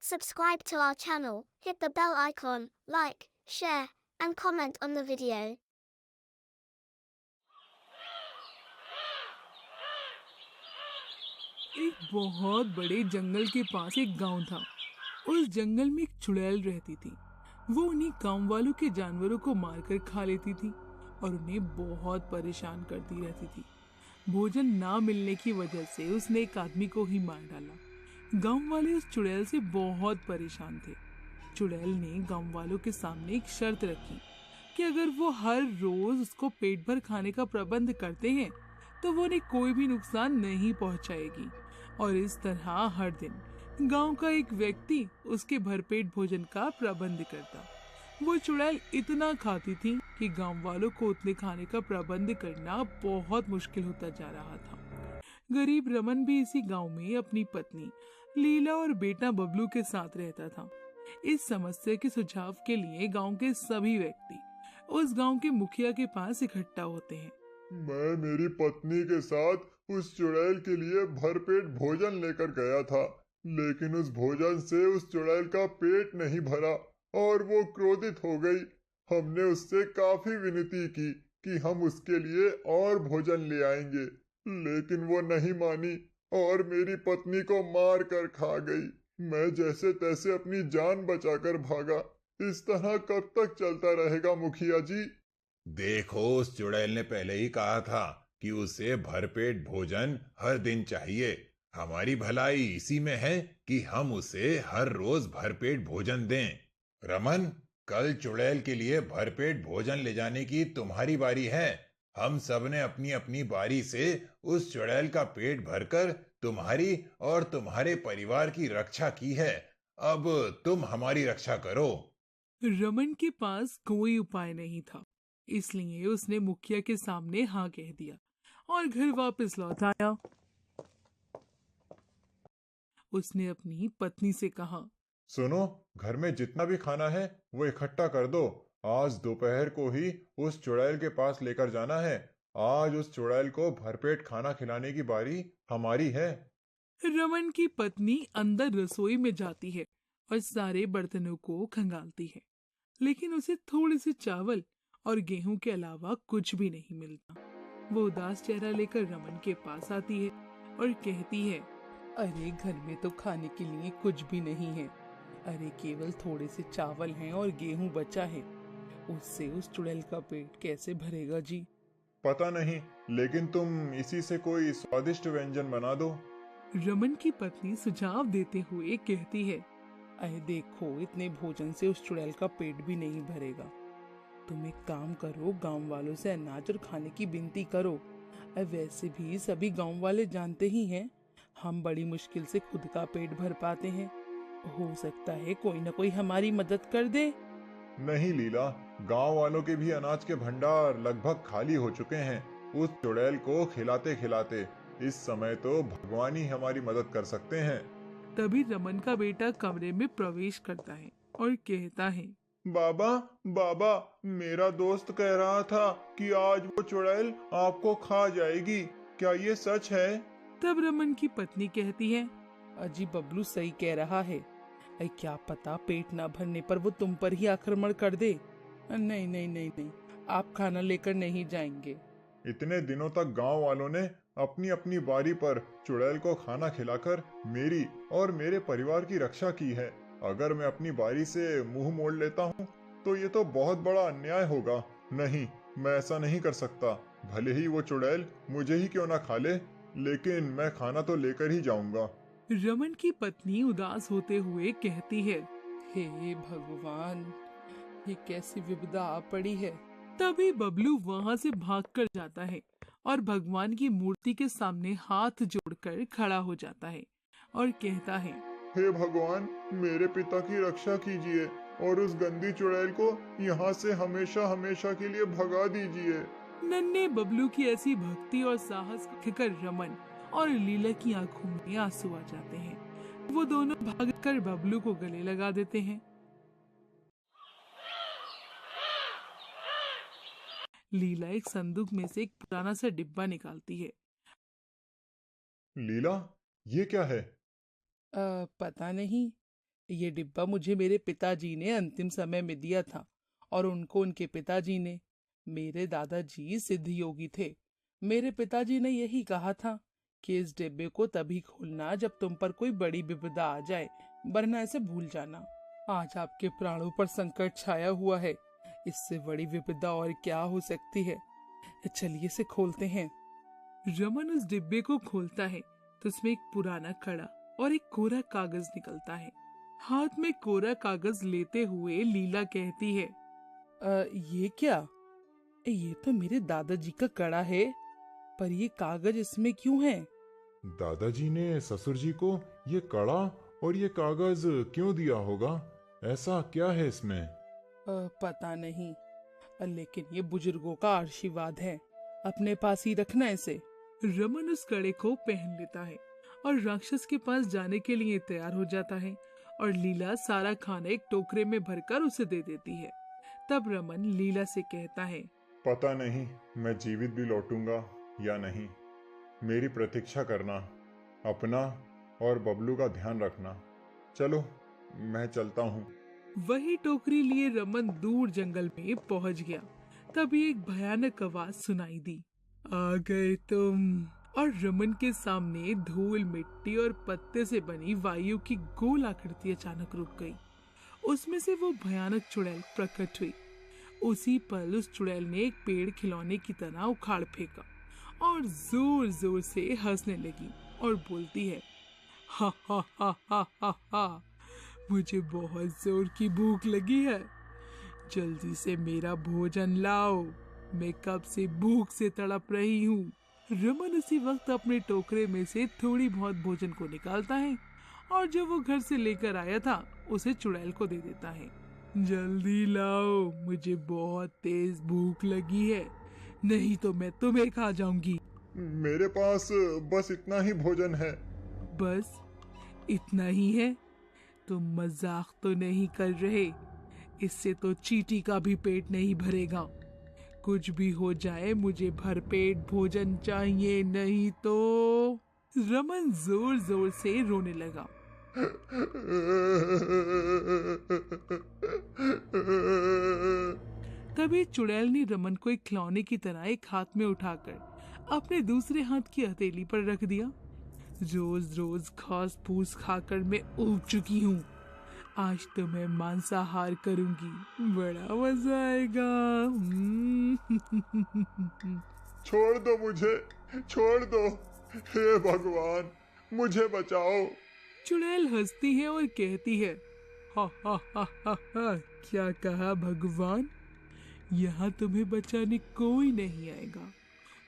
subscribe to our channel, hit the bell icon, like, share, and comment on the video. एक बहुत बड़े जंगल के पास एक गांव था। उस जंगल में एक चुड़ैल रहती थी। वो उन्हीं गांव वालों के जानवरों को मारकर खा लेती थी और उन्हें बहुत परेशान करती रहती थी। भोजन ना मिलने की वजह से उसने एक आदमी को ही मार डाला। गांव वाले उस चुड़ैल से बहुत परेशान थे। चुड़ैल ने गांव वालों के सामने एक शर्त रखी कि अगर वो हर रोज उसको पेट भर खाने का प्रबंध करते हैं तो वो उन्हें कोई भी नुकसान नहीं पहुंचाएगी। और इस तरह हर दिन गांव का एक व्यक्ति उसके भरपेट भोजन का प्रबंध करता। वो चुड़ैल इतना खाती थी कि गांव वालों को उतने खाने का प्रबंध करना बहुत मुश्किल होता जा रहा था। गरीब रमन भी इसी गांव में अपनी पत्नी लीला और बेटा बबलू के साथ रहता था। इस समस्या के सुझाव के लिए गांव के सभी व्यक्ति उस गांव के मुखिया के पास इकट्ठा होते हैं। मैं मेरी पत्नी के साथ उस चुड़ैल के लिए भरपेट भोजन लेकर गया था, लेकिन उस भोजन से उस चुड़ैल का पेट नहीं भरा और वो क्रोधित हो गई। हमने उससे काफी विनती की कि हम उसके लिए और भोजन ले आएंगे, लेकिन वो नहीं मानी और मेरी पत्नी को मार कर खा गई। मैं जैसे तैसे अपनी जान बचाकर भागा। इस तरह कब तक चलता रहेगा मुखिया जी? देखो, उस चुड़ैल ने पहले ही कहा था कि उसे भरपेट भोजन हर दिन चाहिए। हमारी भलाई इसी में है कि हम उसे हर रोज भरपेट भोजन दें। रमन, कल चुड़ैल के लिए भरपेट भोजन ले जाने की तुम्हारी बारी है। हम सब ने अपनी अपनी बारी से उस चुड़ैल का पेट भरकर तुम्हारी और तुम्हारे परिवार की रक्षा की है। अब तुम हमारी रक्षा करो। रमन के पास कोई उपाय नहीं था, इसलिए उसने मुखिया के सामने हाँ कह दिया और घर वापस लौट आया। उसने अपनी पत्नी से कहा, सुनो, घर में जितना भी खाना है वो इकट्ठा कर दो। आज दोपहर को ही उस चुड़ैल के पास लेकर जाना है। आज उस चुड़ैल को भरपेट खाना खिलाने की बारी हमारी है। रमन की पत्नी अंदर रसोई में जाती है और सारे बर्तनों को खंगालती है, लेकिन उसे थोड़े से चावल और गेहूं के अलावा कुछ भी नहीं मिलता। वो उदास चेहरा लेकर रमन के पास आती है और कहती है, अरे घर में तो खाने के लिए कुछ भी नहीं है। अरे केवल थोड़े से चावल हैं और गेहूं बचा है। उससे उस चुड़ैल का पेट कैसे भरेगा जी? पता नहीं, लेकिन तुम इसी से कोई स्वादिष्ट व्यंजन बना दो। रमन की पत्नी सुझाव देते हुए कहती है, अरे देखो, इतने भोजन से उस चुड़ैल का पेट भी नहीं भरेगा। तुम एक काम करो, गांव वालों से अनाज और खाने की विनती करो। वैसे भी सभी गांव वाले जानते ही हैं, हम बड़ी मुश्किल से खुद का पेट भर पाते हैं। हो सकता है कोई न कोई हमारी मदद कर दे। नहीं लीला, गांव वालों के भी अनाज के भंडार लगभग खाली हो चुके हैं। उस चुड़ैल को खिलाते खिलाते इस समय तो भगवान ही हमारी मदद कर सकते हैं। तभी रमन का बेटा कमरे में प्रवेश करता है और कहता है, बाबा, बाबा, मेरा दोस्त कह रहा था कि आज वो चुड़ैल आपको खा जाएगी। क्या ये सच है? तब रमन की पत्नी कहती है, अजी बबलू सही कह रहा है। क्या पता पेट ना भरने पर वो तुम पर ही आक्रमण कर दे। नहीं नहीं नहीं नहीं, आप खाना लेकर नहीं जाएंगे। इतने दिनों तक गांव वालों ने अपनी अपनी बारी पर चुड़ैल को खाना खिलाकर मेरी और मेरे परिवार की रक्षा की है। अगर मैं अपनी बारी से मुंह मोड़ लेता हूँ तो ये तो बहुत बड़ा अन्याय होगा। नहीं, मैं ऐसा नहीं कर सकता। भले ही वो चुड़ैल मुझे ही क्यों ना खा ले, लेकिन मैं खाना तो लेकर ही जाऊंगा। रमन की पत्नी उदास होते हुए कहती है, हे भगवान, ये कैसी विपदा आ पड़ी है। तभी बबलू वहाँ से भागकर जाता है और भगवान की मूर्ति के सामने हाथ जोड़कर खड़ा हो जाता है और कहता है, हे भगवान, मेरे पिता की रक्षा कीजिए और उस गंदी चुड़ैल को यहाँ से हमेशा हमेशा के लिए भगा दीजिए। नन्हे बबलू की ऐसी भक्ति और साहस देखकर रमन और लीला की आंखों में आंसू आ जाते हैं। वो दोनों भागकर बबलू को गले लगा देते हैं। लीला एक संदूक में से एक पुराना सा डिब्बा निकालती है। लीला, ये क्या है? पता नहीं, ये डिब्बा मुझे मेरे पिताजी ने अंतिम समय में दिया था और उनको उनके पिताजी ने। मेरे दादाजी सिद्ध योगी थे। मेरे पिताजी ने यही कहा था कि इस डिब्बे को तभी खोलना जब तुम पर कोई बड़ी विपदा आ जाए, वरना इसे भूल जाना। आज आपके प्राणों पर संकट छाया हुआ है, इससे बड़ी विपदा और क्या हो सकती है। चलिए इसे खोलते हैं। रमन उस डिब्बे को खोलता है तो उसमें एक पुराना कड़ा और एक कोरा कागज निकलता है। हाथ में कोरा कागज लेते हुए लीला कहती है, ये क्या? ये तो मेरे दादाजी का कड़ा है, पर ये कागज इसमें क्यों है? दादाजी ने ससुर जी को ये कड़ा और ये कागज क्यों दिया होगा? ऐसा क्या है इसमें? पता नहीं, लेकिन ये बुजुर्गों का आशीर्वाद है, अपने पास ही रखना इसे। रमन उस कड़े को पहन लेता है और राक्षस के पास जाने के लिए तैयार हो जाता है और लीला सारा खाना एक टोकरे में भरकर उसे दे देती है। तब रमन लीला से कहता है, पता नहीं मैं जीवित भी लौटूंगा या नहीं। मेरी प्रतीक्षा करना, अपना और बबलू का ध्यान रखना। चलो मैं चलता हूँ। वही टोकरी लिए रमन दूर जंगल में पहुंच गया। तभी एक भयानक आवाज सुनाई दी, आ गए तुम। और रमन के सामने धूल, मिट्टी और पत्ते से बनी वायु की गोल आकृति अचानक रुक गई। उसमें से वो भयानक चुड़ैल प्रकट हुई। उसी पल उस चुड़ैल ने एक पेड़ खिलौने की तरह उखाड़ फेंका और जोर जोर से हंसने लगी और बोलती है, हा हा हा हा हा हा, मुझे बहुत जोर की भूख लगी है, जल्दी से मेरा भोजन लाओ, मैं कब से भूख से तड़प रही हूँ। रमन उसी वक्त अपने टोकरे में से थोड़ी बहुत भोजन को निकालता है और जो वो घर से लेकर आया था उसे चुड़ैल को दे देता है। जल्दी लाओ, मुझे बहुत तेज भूख लगी है, नहीं तो मैं तुम्हें खा जाऊंगी। मेरे पास बस इतना ही भोजन है। बस इतना ही है? तुम मजाक तो नहीं कर रहे? इससे तो चींटी का भी पेट नहीं भरेगा। कुछ भी हो जाए मुझे भरपेट भोजन चाहिए, नहीं तो। रमन जोर जोर से रोने लगा। तभी चुड़ैल ने रमन को एक खिलौने की तरह एक हाथ में उठाकर अपने दूसरे हाथ की हथेली पर रख दिया। रोज रोज घास फूस खाकर मैं ऊब चुकी हूँ, आज तो मैं मांसाहार करूंगी, बड़ा मजा आएगा। छोड़ दो मुझे, छोड़ दो, हे भगवान मुझे बचाओ। चुड़ैल हंसती है और कहती है, हा हा हा हा हा, क्या कहा भगवान? यहाँ तुम्हें बचाने कोई नहीं आएगा,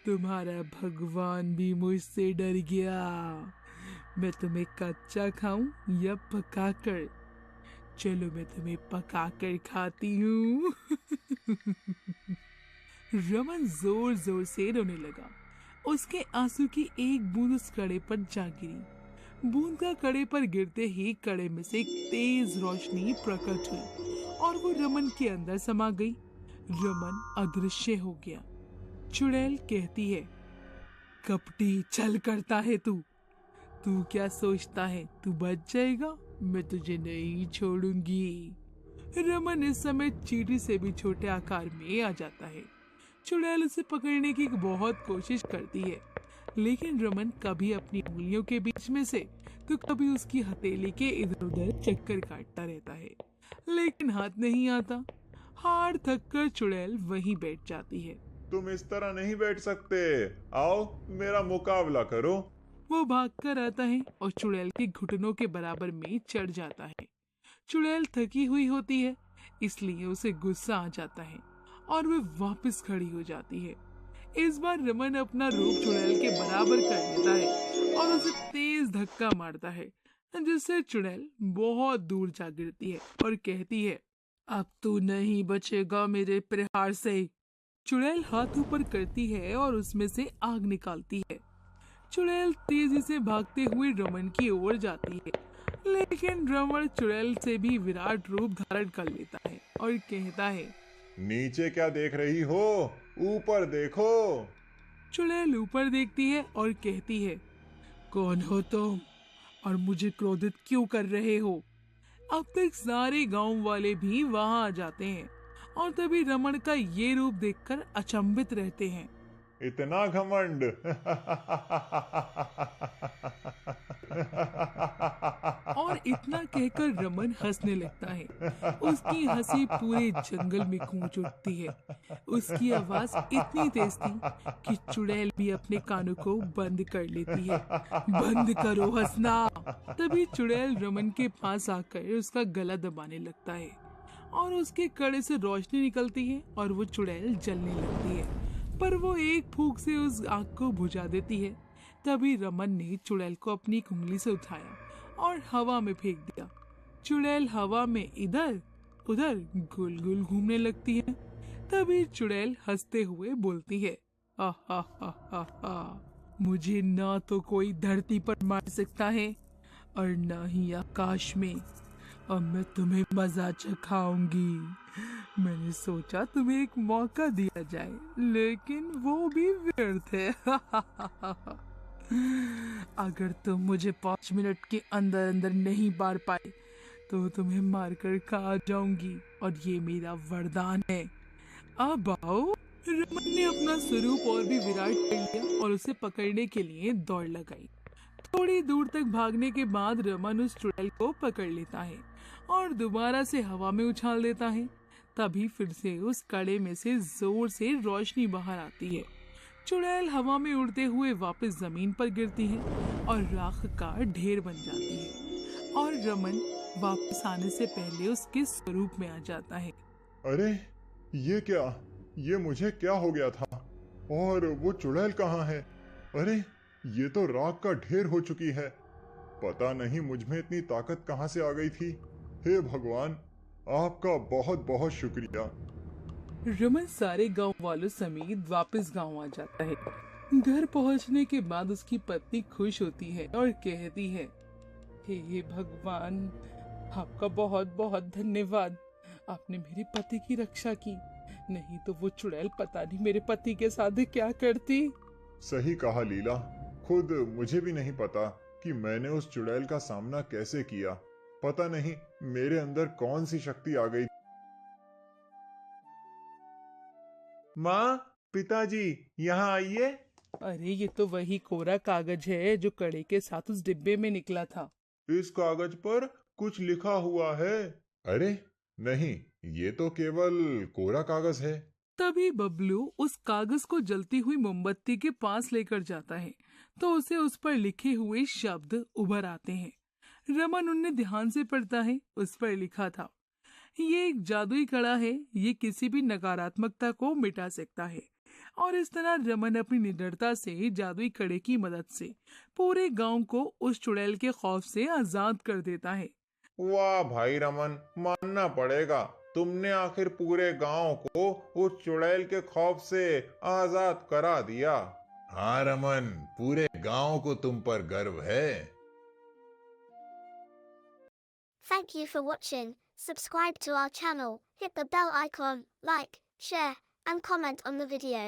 तुम्हारा भगवान भी मुझसे डर गया। मैं तुम्हें कच्चा खाऊं या पकाकर? चलो मैं तुम्हें पकाकर खाती हूँ। रमन जोर जोर से रोने लगा। उसके आंसू की एक बूंद उस कड़े पर जा गिरी। बूंद का कड़े पर गिरते ही कड़े में से एक तेज रोशनी प्रकट हुई और वो रमन के अंदर समा गई। रमन अदृश्य हो गया। चुड़ैल कहती है, कपटी छल करता है तू क्या सोचता है तू बच जाएगा? मैं तुझे नहीं छोड़ूंगी। रमन इस समय चींटी से भी छोटे आकार में आ जाता है। चुड़ैल उसे पकड़ने की बहुत कोशिश करती है, लेकिन रमन कभी अपनी उंगलियों के बीच में से तो कभी उसकी हथेली के इधर उधर चक्कर काटता रहता है, लेकिन हाथ नहीं आता। हार थक कर चुड़ैल वहीं बैठ जाती है। तुम इस तरह नहीं बैठ सकते, आओ मेरा मुकाबला करो। वो भागकर आता है और चुड़ैल के घुटनों के बराबर में चढ़ जाता है। चुड़ैल थकी हुई होती है, इसलिए उसे गुस्सा आ जाता है और वह वापस खड़ी हो जाती है। इस बार रमन अपना रूप चुड़ैल के बराबर कर लेता है और उसे तेज धक्का मारता है, जिससे चुड़ैल बहुत दूर जा गिरती है और कहती है, अब तू नहीं बचेगा मेरे प्रहार से। चुड़ैल हाथ ऊपर करती है और उसमें से आग निकालती है। चुड़ैल तेजी से भागते हुए रमन की ओर जाती है, लेकिन रमन चुड़ैल से भी विराट रूप धारण कर लेता है और कहता है, नीचे क्या देख रही हो, ऊपर देखो। चुड़ैल ऊपर देखती है और कहती है, कौन हो तुम और मुझे क्रोधित क्यों कर रहे हो? अब तक सारे गांव वाले भी वहां आ जाते हैं और तभी रमन का ये रूप देखकर अचंभित रहते हैं। इतना घमंड। और इतना कहकर रमन हंसने लगता है। उसकी हंसी पूरे जंगल में गूंज उठती है। उसकी आवाज इतनी तेज थी कि चुड़ैल भी अपने कानों को बंद कर लेती है। बंद करो हंसना। तभी चुड़ैल रमन के पास आकर उसका गला दबाने लगता है और उसके कड़े से रोशनी निकलती है और वो चुड़ैल जलने लगती है, पर वो एक फूंक से उस आग को बुझा देती है। तभी रमन ने चुड़ैल को अपनी उंगली से उठाया और हवा में फेंक दिया। चुड़ैल हवा में इधर उधर गोल गोल घूमने लगती है। तभी चुड़ैल हंसते हुए बोलती है, हा हा हा हा हा, मुझे ना तो कोई धरती पर मार सकता है और ना ही आकाश में। अब मैं तुम्हें मजा चखाऊंगी। मैंने सोचा तुम्हें एक मौका दिया जाए, लेकिन वो भी व्यर्थ है। अगर तुम मुझे 5 मिनट के अंदर अंदर नहीं मार पाए तो तुम्हें मारकर खा जाऊंगी और ये मेरा वरदान है। अब आओ। रमन ने अपना स्वरूप और भी विराट कर लिया और उसे पकड़ने के लिए दौड़ लगाई। थोड़ी दूर तक भागने के बाद रमन उस चुड़ैल को पकड़ लेता है और दोबारा से हवा में उछाल देता है। तभी फिर से उस कड़े में से जोर से रोशनी बाहर आती है। चुड़ैल हवा में उड़ते हुए वापस जमीन पर गिरती है और राख का ढेर बन जाती है और रमन वापस आने से पहले उसके स्वरूप में आ जाता है। अरे ये क्या, ये मुझे क्या हो गया था? और वो चुड़ैल कहाँ है? अरे ये तो राख का ढेर हो चुकी है। पता नहीं मुझ में इतनी ताकत कहाँ से आ गई थी। हे भगवान, आपका बहुत बहुत शुक्रिया। रमन सारे गांव वालों समेत वापस गांव आ जाता है। घर पहुंचने के बाद उसकी पत्नी खुश होती है और कहती है, हे भगवान, आपका बहुत बहुत धन्यवाद। आपने मेरे पति की रक्षा की, नहीं तो वो चुड़ैल पता नहीं मेरे पति के साथ क्या करती। सही कहा लीला, खुद मुझे भी नहीं पता कि मैंने उस चुड़ैल का सामना कैसे किया। पता नहीं मेरे अंदर कौन सी शक्ति आ गई। माँ, पिताजी, यहाँ आइए। अरे ये तो वही कोरा कागज है जो कड़े के साथ उस डिब्बे में निकला था। इस कागज पर कुछ लिखा हुआ है। अरे नहीं, ये तो केवल कोरा कागज है। तभी बबलू उस कागज को जलती हुई मोमबत्ती के पास लेकर जाता है तो उसे उस पर लिखे हुए शब्द उभर आते हैं। रमन उन्हें ध्यान से पढ़ता है। उस पर लिखा था, ये एक जादुई कड़ा है, ये किसी भी नकारात्मकता को मिटा सकता है। और इस तरह रमन अपनी निडरता से जादुई कड़े की मदद से पूरे गांव को उस चुड़ैल के खौफ से आजाद कर देता है। वाह भाई रमन, मानना पड़ेगा, तुमने आखिर पूरे गांव को उस चुड़ैल के खौफ से आजाद करा दिया। हाँ रमन, पूरे गांव को तुम पर गर्व है। Thank you for watching. Subscribe to our channel, hit the bell icon, like, share, and comment on the video.